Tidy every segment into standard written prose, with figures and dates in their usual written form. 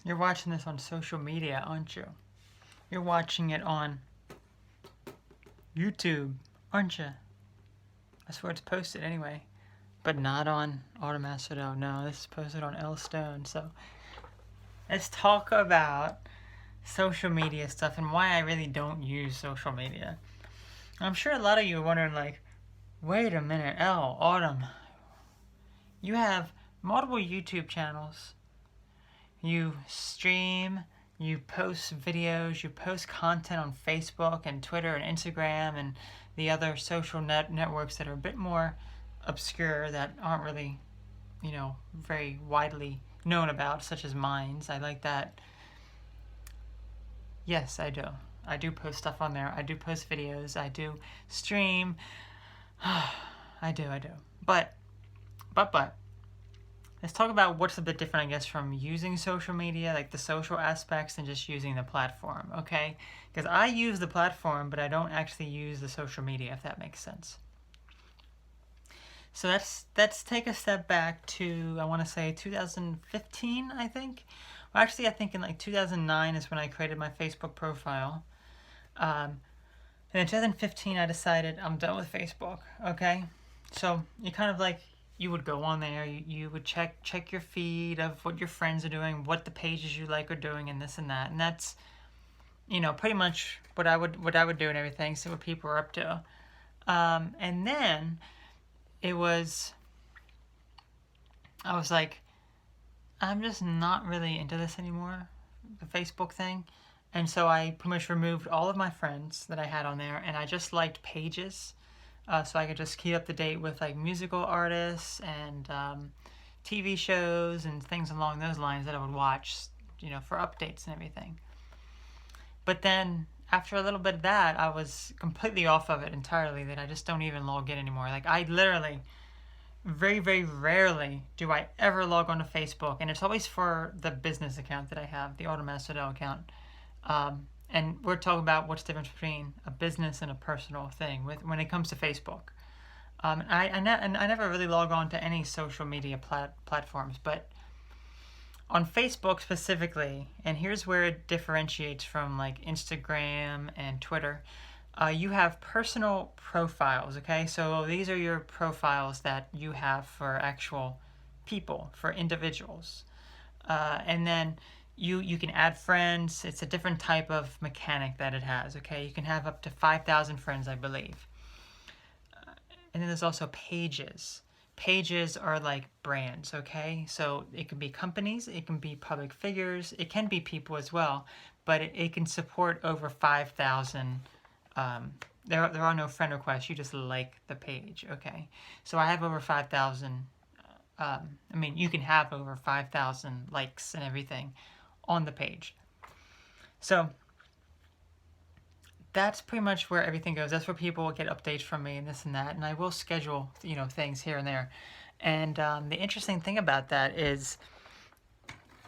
You're watching this on social media, aren't you? You're watching it on YouTube, aren't you? That's where it's posted anyway. But not on Automacedo. No, this is posted on L Stone. So let's talk about social media stuff and why I really don't use social media. I'm sure a lot of you are wondering, like, wait a minute, Autumn, you have multiple YouTube channels. You stream, you post videos, you post content on Facebook and Twitter and Instagram and the other social networks that are a bit more obscure, that aren't really, very widely known about, such as Minds. I like that. Yes, I do. I do post stuff on there. I do post videos. I do stream. I do. But, but, let's talk about what's a bit different, I guess, from using social media, like the social aspects, and just using the platform, okay? Because I use the platform, but I don't actually use the social media, if that makes sense. So let's take a step back to, I want to say 2015, I think. Well, actually, I think in like 2009 is when I created my Facebook profile. And in 2015, I decided I'm done with Facebook. Okay, so you kind of like, you would go on there, you would check your feed of what your friends are doing, what the pages you like are doing, and this and that, and that's pretty much what I would do and everything. See what people are up to, and then it was I was like, I'm just not really into this anymore, the Facebook thing. And so I pretty much removed all of my friends that I had on there, and I just liked pages, so I could just keep up to date with like musical artists and TV shows and things along those lines that I would watch, for updates and everything. But then after a little bit of that, I was completely off of it entirely. That I just don't even log in anymore. Like I literally very, very rarely do I ever log onto Facebook, and it's always for the business account that I have, the Automacedo account. And we're talking about what's the difference between a business and a personal thing when it comes to Facebook. I never really log on to any social media platforms, but on Facebook specifically, and here's where it differentiates from like Instagram and Twitter. You have personal profiles, okay? So these are your profiles that you have for actual people, for individuals. And then you can add friends. It's a different type of mechanic that it has, okay? You can have up to 5,000 friends, I believe. And then there's also pages. Pages are like brands, okay? So it can be companies, it can be public figures, it can be people as well, but it can support over 5,000. There are no friend requests, you just like the page, okay? So I have over 5,000. You can have over 5,000 likes and everything on the page. So that's pretty much where everything goes. That's where people get updates from me and this and that. And I will schedule, things here and there. And the interesting thing about that is,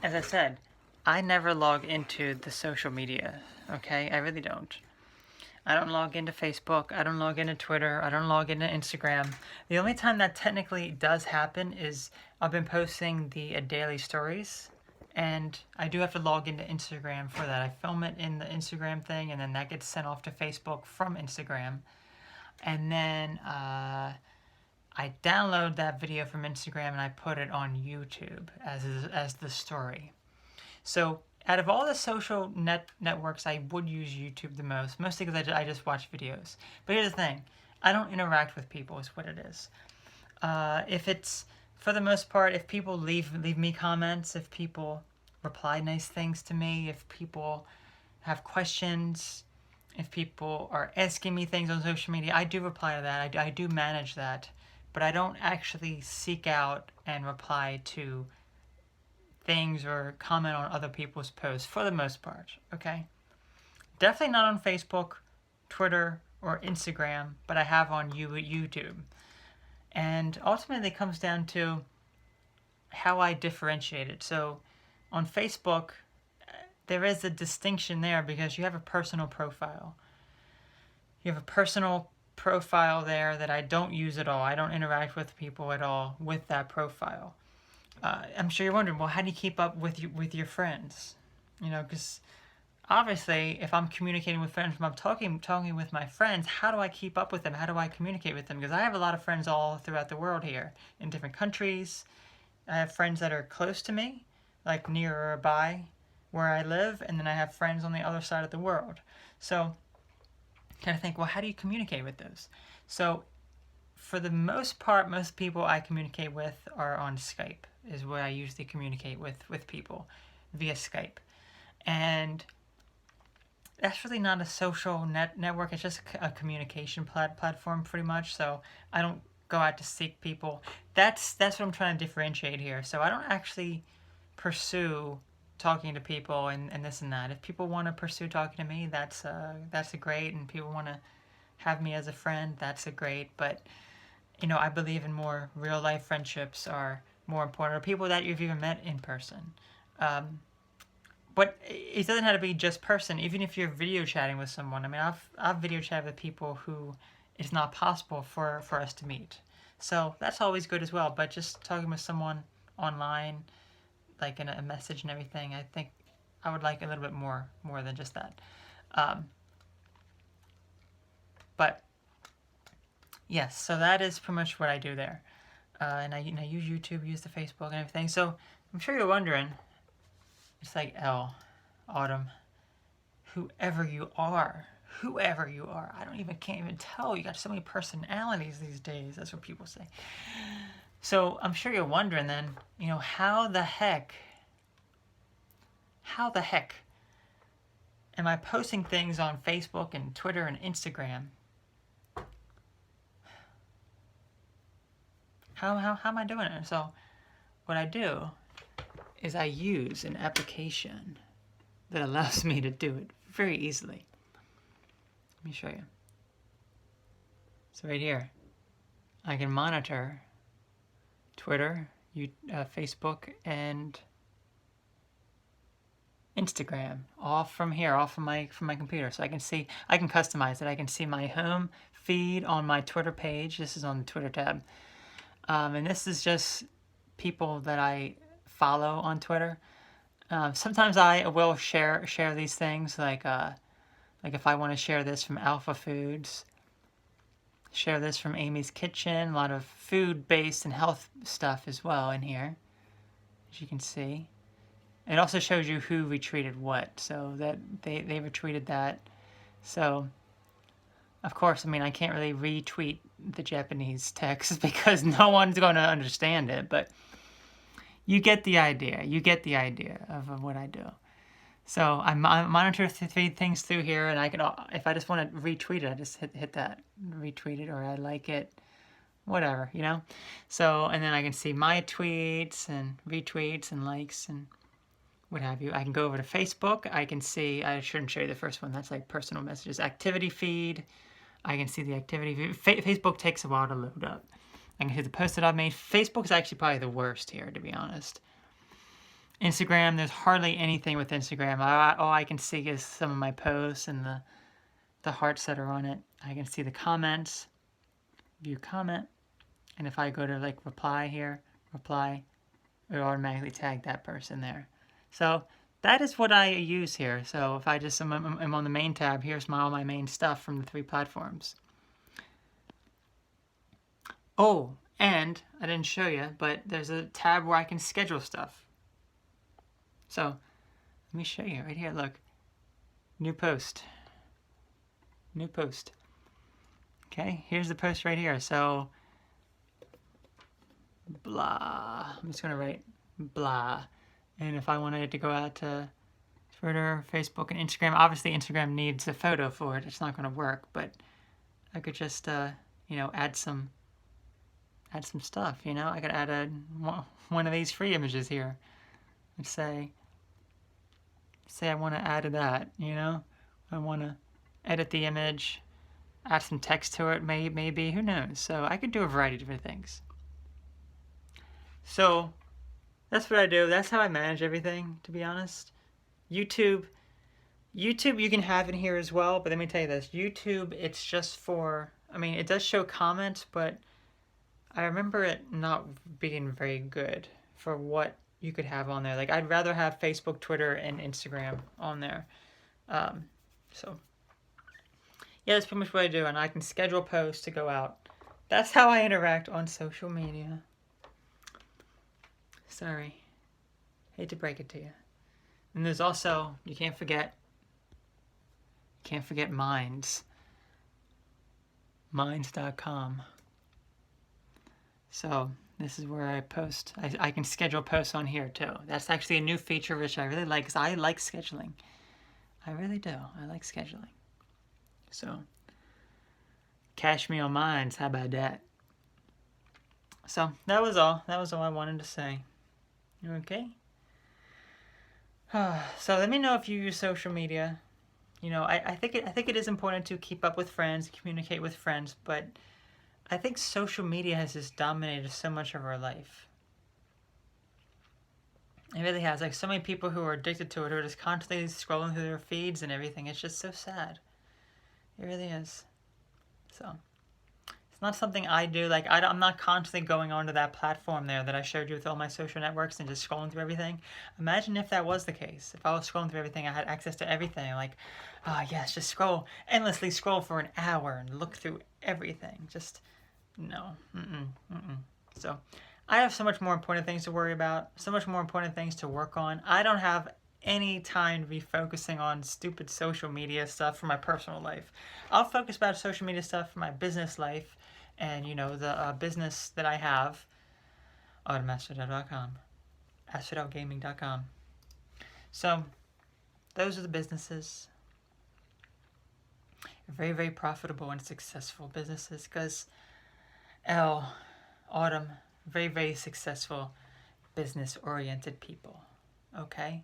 as I said, I never log into the social media. Okay, I really don't. I don't log into Facebook. I don't log into Twitter. I don't log into Instagram. The only time that technically does happen is I've been posting the daily stories, and I do have to log into Instagram for that. I film it in the Instagram thing, and then that gets sent off to Facebook from Instagram. And then I download that video from Instagram and I put it on YouTube as the story. So out of all the social networks, I would use YouTube the most, mostly because I just watch videos. But here's the thing, I don't interact with people is what it is. If it's, for the most part, if people leave me comments, if people reply nice things to me, if people have questions, if people are asking me things on social media, I do reply to that. I do manage that. But I don't actually seek out and reply to things or comment on other people's posts for the most part, okay? Definitely not on Facebook, Twitter, or Instagram, but I have on YouTube. And ultimately it comes down to how I differentiate it. So on Facebook, there is a distinction there because you have a personal profile. You have a personal profile there that I don't use at all. I don't interact with people at all with that profile. I'm sure you're wondering, well, how do you keep up with your friends? You know, because obviously, if I'm communicating with friends, if I'm talking with my friends, how do I keep up with them? How do I communicate with them? Because I have a lot of friends all throughout the world here, in different countries. I have friends that are close to me, like near or by where I live, and then I have friends on the other side of the world. So, kind of think, well, how do you communicate with those? So, for the most part, most people I communicate with are on Skype, is where I usually communicate with people via Skype. And that's really not a social network. It's just a communication platform, pretty much. So I don't go out to seek people. That's what I'm trying to differentiate here. So I don't actually pursue talking to people and this and that. If people want to pursue talking to me, that's a great. And people want to have me as a friend, that's a great. But you know, I believe in more real life friendships are more important, or people that you've even met in person. Um, but it doesn't have to be just person. Even if you're video chatting with someone, I mean, I've video chatted with people who it's not possible for us to meet. So that's always good as well. But just talking with someone online, like in a message and everything, I think I would like a little bit more than just that. Um, but yes, so that is pretty much what I do there. And I use YouTube, use the Facebook and everything. So I'm sure you're wondering, it's like L, Autumn, whoever you are, I can't even tell. You got so many personalities these days. That's what people say. So I'm sure you're wondering then, you know, how the heck am I posting things on Facebook and Twitter and Instagram? How am I doing it? So what I do is I use an application that allows me to do it very easily. Let me show you. So right here, I can monitor Twitter, Facebook, and Instagram, all from here, all from my computer. So I can customize it. I can see my home feed on my Twitter page. This is on the Twitter tab. And this is just people that I follow on Twitter. Sometimes I will share these things, like if I want to share this from Alpha Foods, share this from Amy's Kitchen, a lot of food-based and health stuff as well in here, as you can see. It also shows you who retweeted what, so that they retweeted that. So, of course, I mean, I can't really retweet the Japanese text because no one's going to understand it, but you get the idea. You get the idea of what I do. So I monitor three things through here, and I can, if I just want to retweet it, I just hit that, retweet it, or I like it, whatever, you know? So, and then I can see my tweets and retweets and likes and what have you. I can go over to Facebook. I can see, I shouldn't show you the first one. That's like personal messages. Activity feed. I can see the activity feed. Facebook takes a while to load up. I can see the posts that I've made. Facebook is actually probably the worst here, to be honest. Instagram, there's hardly anything with Instagram. All I can see is some of my posts and the hearts that are on it. I can see the comments, view comment, and if I go to like reply here, reply, it'll automatically tag that person there. So that is what I use here. So if I just am on the main tab, here's all my main stuff from the 3 platforms. Oh, and I didn't show you, but there's a tab where I can schedule stuff. So let me show you right here. Look, new post. New post. Okay, here's the post right here. So blah. I'm just gonna write blah. And if I wanted it to go out to Twitter, Facebook, and Instagram, obviously Instagram needs a photo for it. It's not going to work, but I could just, you know, add some stuff. You know, I could add one of these free images here, and say I want to add that. You know, I want to edit the image, add some text to it. Maybe who knows? So I could do a variety of different things. So that's what I do. That's how I manage everything, to be honest. YouTube you can have in here as well, but let me tell you this. YouTube, it's just for, I mean, it does show comments, but I remember it not being very good for what you could have on there. Like, I'd rather have Facebook, Twitter, and Instagram on there. So, yeah, that's pretty much what I do, and I can schedule posts to go out. That's how I interact on social media. Sorry. Hate to break it to you. And there's also, you can't forget Minds. Minds.com. So, this is where I post. I can schedule posts on here too. That's actually a new feature which I really like, because I like scheduling. I really do. I like scheduling. So, catch me on Minds. How about that? So, that was all. That was all I wanted to say. Okay? So, let me know if you use social media. You know, I think it is important to keep up with friends, communicate with friends, but I think social media has just dominated so much of our life. It really has. Like, so many people who are addicted to it are just constantly scrolling through their feeds and everything. It's just so sad. It really is. So, it's not something I do. Like, I'm not constantly going onto that platform there that I showed you with all my social networks and just scrolling through everything. Imagine if that was the case. If I was scrolling through everything, I had access to everything. Like, yes, just endlessly scroll for an hour and look through everything. Just, no. So, I have so much more important things to worry about, so much more important things to work on. I don't have any time to be focusing on stupid social media stuff for my personal life. I'll focus about social media stuff for my business life and, you know, the business that I have, AutomastFidel.com, AskFidelGaming.com. So, those are the businesses. Very, very profitable and successful businesses because Autumn, very, very successful, business-oriented people. Okay?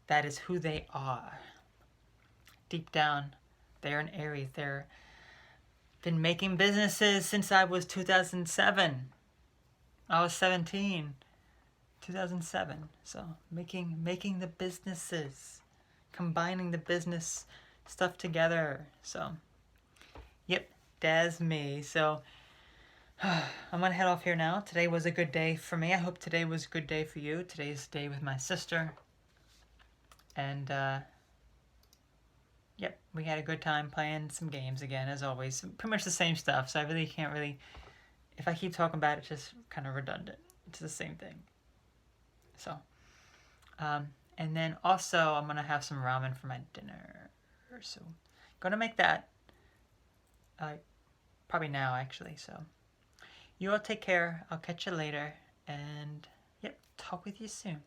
That is who they are. Deep down, they're an Aries. They're been making businesses since I was 2007. I was 17. 2007. So making the businesses, combining the business stuff together. So, yep, that's me. So, I'm going to head off here now. Today was a good day for me. I hope today was a good day for you. Today's the day with my sister. And, yep, we had a good time playing some games again, as always. Pretty much the same stuff, so I really can't really... If I keep talking about it, it's just kind of redundant. It's the same thing. So, and then also I'm going to have some ramen for my dinner. So, going to make that probably now, actually, so... You all take care. I'll catch you later. And, yep, talk with you soon.